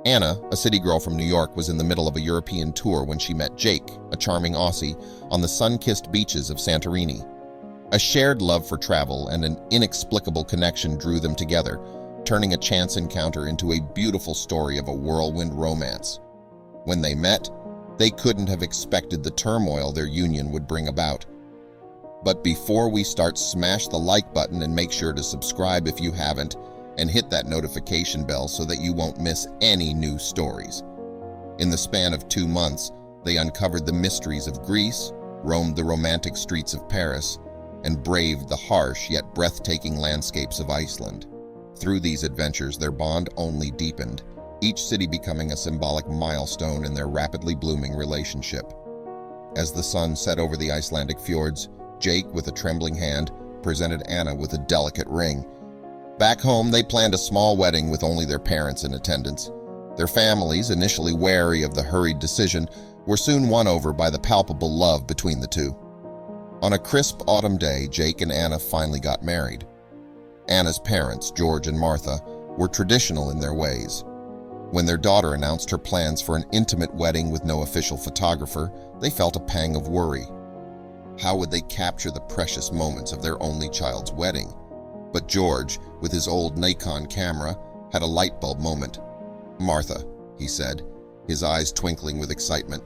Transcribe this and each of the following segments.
Anna, a city girl from New York, was in the middle of a European tour when she met Jake, a charming Aussie, on the sun-kissed beaches of Santorini. A shared love for travel and an inexplicable connection drew them together, turning a chance encounter into a beautiful story of a whirlwind romance. When they met, they couldn't have expected the turmoil their union would bring about. But before we start, smash the like button and make sure to subscribe if you haven't, and hit that notification bell so that you won't miss any new stories. In the span of 2 months, they uncovered the mysteries of Greece, roamed the romantic streets of Paris, and braved the harsh yet breathtaking landscapes of Iceland. Through these adventures, their bond only deepened, each city becoming a symbolic milestone in their rapidly blooming relationship. As the sun set over the Icelandic fjords, Jake, with a trembling hand, presented Anna with a delicate ring. Back home, they planned a small wedding with only their parents in attendance. Their families, initially wary of the hurried decision, were soon won over by the palpable love between the two. On a crisp autumn day, Jake and Anna finally got married. Anna's parents, George and Martha, were traditional in their ways. When their daughter announced her plans for an intimate wedding with no official photographer, they felt a pang of worry. How would they capture the precious moments of their only child's wedding? But George, with his old Nikon camera, had a light bulb moment. "Martha," he said, his eyes twinkling with excitement,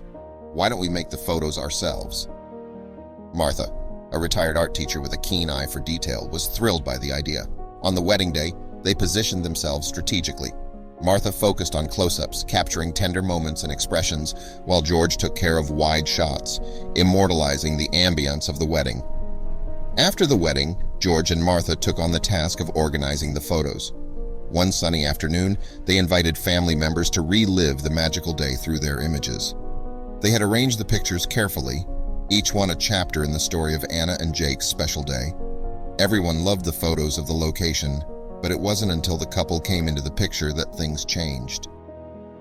"why don't we make the photos ourselves?" Martha, a retired art teacher with a keen eye for detail, was thrilled by the idea. On the wedding day, they positioned themselves strategically. Martha focused on close-ups, capturing tender moments and expressions, while George took care of wide shots, immortalizing the ambience of the wedding. After the wedding, George and Martha took on the task of organizing the photos. One sunny afternoon, they invited family members to relive the magical day through their images. They had arranged the pictures carefully, each one a chapter in the story of Anna and Jake's special day. Everyone loved the photos of the location, but it wasn't until the couple came into the picture that things changed.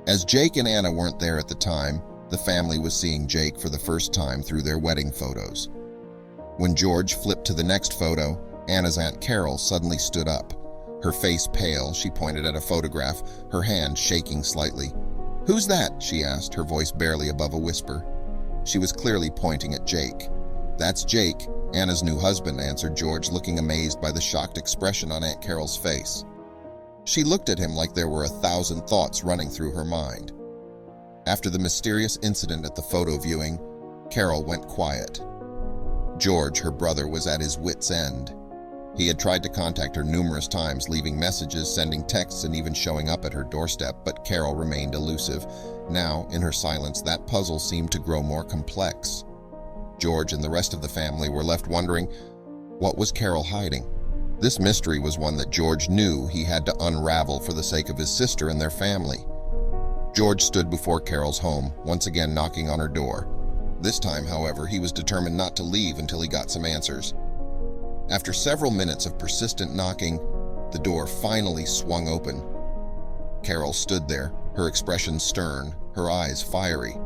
As Jake and Anna weren't there at the time, the family was seeing Jake for the first time through their wedding photos. When George flipped to the next photo, Anna's Aunt Carol suddenly stood up. Her face pale, she pointed at a photograph, her hand shaking slightly. "Who's that?" she asked, her voice barely above a whisper. She was clearly pointing at Jake. "That's Jake, Anna's new husband," answered George, looking amazed by the shocked expression on Aunt Carol's face. She looked at him like there were 1,000 thoughts running through her mind. After the mysterious incident at the photo viewing, Carol went quiet. George, her brother, was at his wit's end. He had tried to contact her numerous times, leaving messages, sending texts, and even showing up at her doorstep, but Carol remained elusive. Now, in her silence, that puzzle seemed to grow more complex. George and the rest of the family were left wondering, what was Carol hiding? This mystery was one that George knew he had to unravel for the sake of his sister and their family. George stood before Carol's home, once again knocking on her door. This time, however, he was determined not to leave until he got some answers. After several minutes of persistent knocking, the door finally swung open. Carol stood there, her expression stern, her eyes fiery.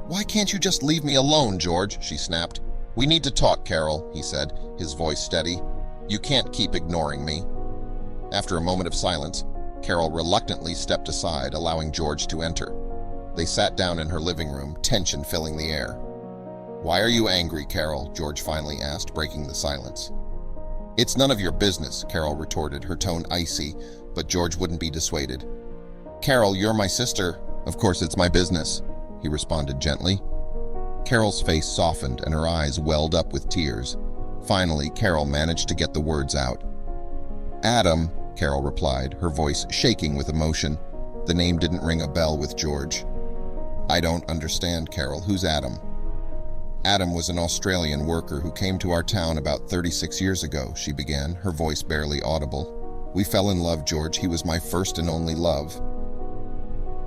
"Why can't you just leave me alone, George?" she snapped. "We need to talk, Carol," he said, his voice steady. "You can't keep ignoring me." After a moment of silence, Carol reluctantly stepped aside, allowing George to enter. They sat down in her living room, tension filling the air. "Why are you angry, Carol?" George finally asked, breaking the silence. "It's none of your business," Carol retorted, her tone icy, but George wouldn't be dissuaded. "Carol, you're my sister. Of course it's my business," he responded gently. Carol's face softened and her eyes welled up with tears. Finally, Carol managed to get the words out. "Adam," Carol replied, her voice shaking with emotion. The name didn't ring a bell with George. "I don't understand, Carol. Who's Adam?" "Adam was an Australian worker who came to our town about 36 years ago," she began, her voice barely audible. "We fell in love, George. He was my first and only love."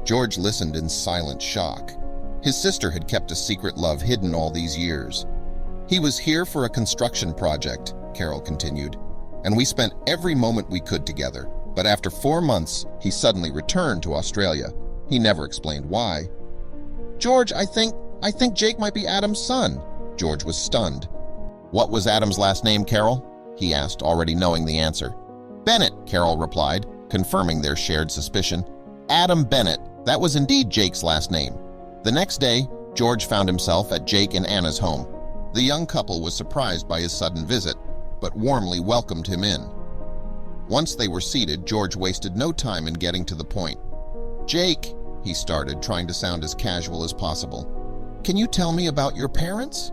George listened in silent shock. His sister had kept a secret love hidden all these years. "He was here for a construction project," Carol continued, "and we spent every moment we could together. But after 4 months, he suddenly returned to Australia. He never explained why." "George, I think Jake might be Adam's son." George was stunned. "What was Adam's last name, Carol?" he asked, already knowing the answer. "Bennett," Carol replied, confirming their shared suspicion. "Adam Bennett. That was indeed Jake's last name. The next day, George found himself at Jake and Anna's home. The young couple was surprised by his sudden visit, but warmly welcomed him in. Once they were seated, George wasted no time in getting to the point. "Jake," he started, trying to sound as casual as possible, "can you tell me about your parents?"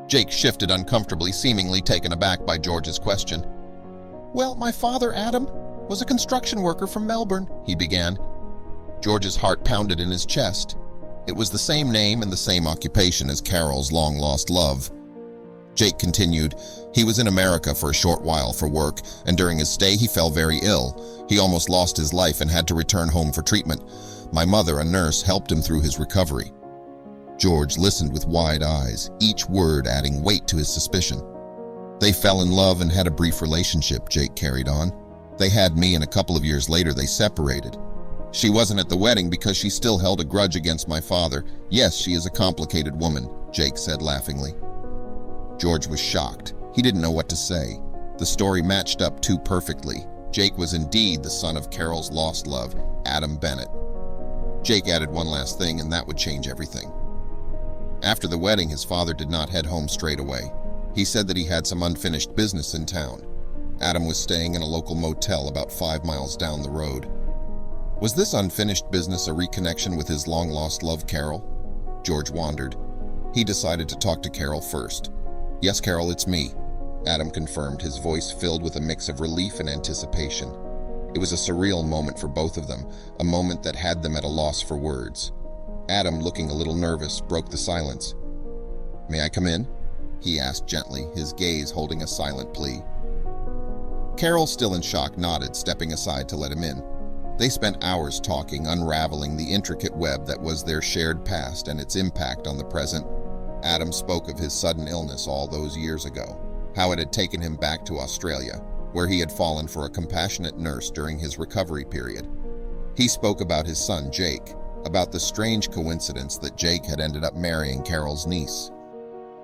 Jake shifted uncomfortably, seemingly taken aback by George's question. "Well, my father, Adam, was a construction worker from Melbourne," he began. George's heart pounded in his chest. It was the same name and the same occupation as Carol's long-lost love. Jake continued, "He was in America for a short while for work, and during his stay he fell very ill. He almost lost his life and had to return home for treatment. My mother, a nurse, helped him through his recovery." George listened with wide eyes, each word adding weight to his suspicion. "They fell in love and had a brief relationship," Jake carried on. "They had me, and a couple of years later they separated. She wasn't at the wedding because she still held a grudge against my father. Yes, she is a complicated woman," Jake said laughingly. George was shocked. He didn't know what to say. The story matched up too perfectly. Jake was indeed the son of Carol's lost love, Adam Bennett. Jake added one last thing, and that would change everything. After the wedding, his father did not head home straight away. He said that he had some unfinished business in town. Adam was staying in a local motel about 5 miles down the road. Was this unfinished business a reconnection with his long-lost love, Carol? George wondered. He decided to talk to Carol first. "Yes, Carol, it's me," Adam confirmed, his voice filled with a mix of relief and anticipation. It was a surreal moment for both of them, a moment that had them at a loss for words. Adam, looking a little nervous, broke the silence. "May I come in?" he asked gently, his gaze holding a silent plea. Carol, still in shock, nodded, stepping aside to let him in. They spent hours talking, unraveling the intricate web that was their shared past and its impact on the present. Adam spoke of his sudden illness all those years ago, how it had taken him back to Australia, where he had fallen for a compassionate nurse during his recovery period. He spoke about his son, Jake, about the strange coincidence that Jake had ended up marrying Carol's niece.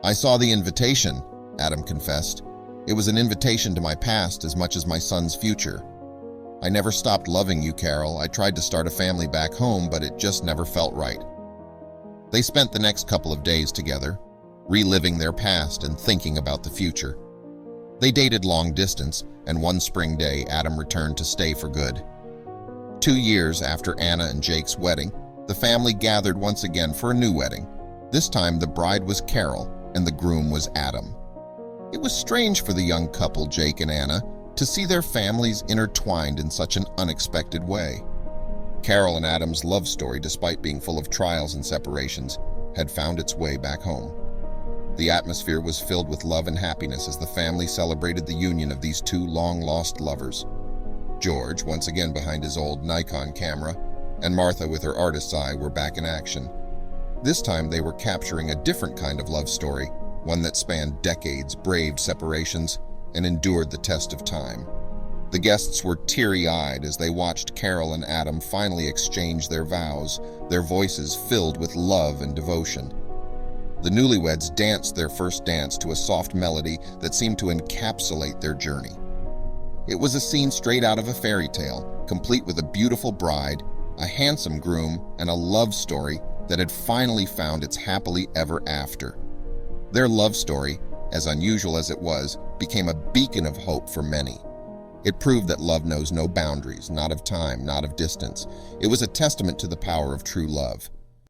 "I saw the invitation," Adam confessed. "It was an invitation to my past as much as my son's future. I never stopped loving you, Carol. I tried to start a family back home, but it just never felt right." They spent the next couple of days together, reliving their past and thinking about the future. They dated long distance, and one spring day, Adam returned to stay for good. 2 years after Anna and Jake's wedding, the family gathered once again for a new wedding. This time, the bride was Carol, and the groom was Adam. It was strange for the young couple, Jake and Anna, to see their families intertwined in such an unexpected way. Carol and Adam's love story, despite being full of trials and separations, had found its way back home. The atmosphere was filled with love and happiness as the family celebrated the union of these two long-lost lovers. George, once again behind his old Nikon camera, and Martha with her artist's eye were back in action. This time they were capturing a different kind of love story, one that spanned decades, braved separations, and endured the test of time. The guests were teary-eyed as they watched Carol and Adam finally exchange their vows, their voices filled with love and devotion. The newlyweds danced their first dance to a soft melody that seemed to encapsulate their journey. It was a scene straight out of a fairy tale, complete with a beautiful bride, a handsome groom, and a love story that had finally found its happily ever after. Their love story, as unusual as it was, became a beacon of hope for many. It proved that love knows no boundaries, not of time, not of distance. It was a testament to the power of true love.